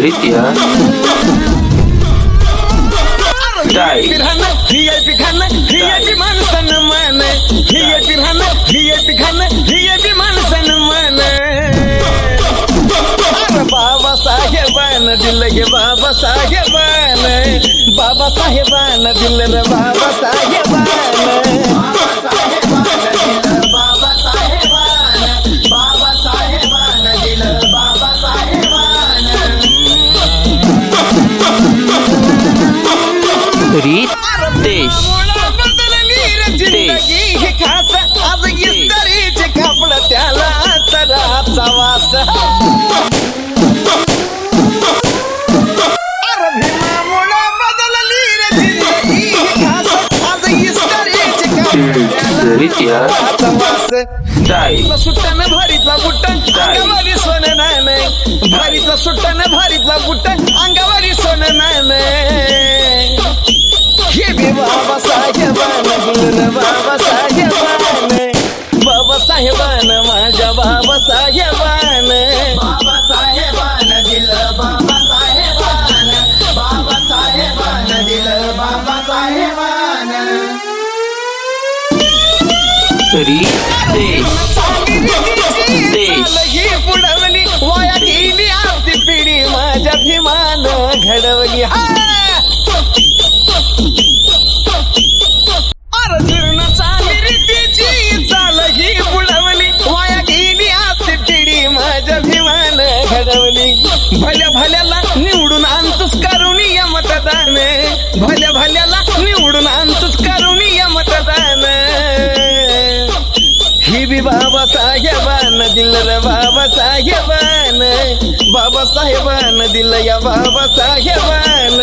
रित्या style VIP खाना VIP मान सन्मान VIP खाना VIP खाना VIP मान सन्मान बाबा साहेबान दिल गे बाबा साहेबान बाबा साहेबान दिल रे बाबा साहेबान रीत देश देश आज इस्त्रीचे कापड त्याला तराचा वास अरे भीमामुळे बदलली रे जिंदगी खास आज इस्त्रीचे कापड त्याला रित्या तराचा वास स्टाईल सुट्टन भरीतला बुट्ट अंगावरी सोनं नाही भरीतला सुट्टन भरीतला बुट्ट अंगावरी सोनं नाही हे बी बाबा साहेबान दिल बाबा साहेबान बाबा साहेबान माझ्या बाबा साहेबान बाबा साहेबान दिल बाबा साहेबान बाबा साहेबान दिल बाबा साहेबान रीत देश देश ही पुढवली वाया गेली आमची पिढी माझ्या भीमान घडवली जीर्ण चाली रीतीची चाल ही बुडवली वाया गेली आजची पिढी माझ्या भीमान घडवली भल्या भल्याला निवडून आणतोस करुणी या मतदान भल्या भल्याला निवडून आणतोस करुणी या मतदान ही बी बाबा साहेबान दिल रे बाबा साहेबान बाबा साहेबान दिल या बाबा साहेबान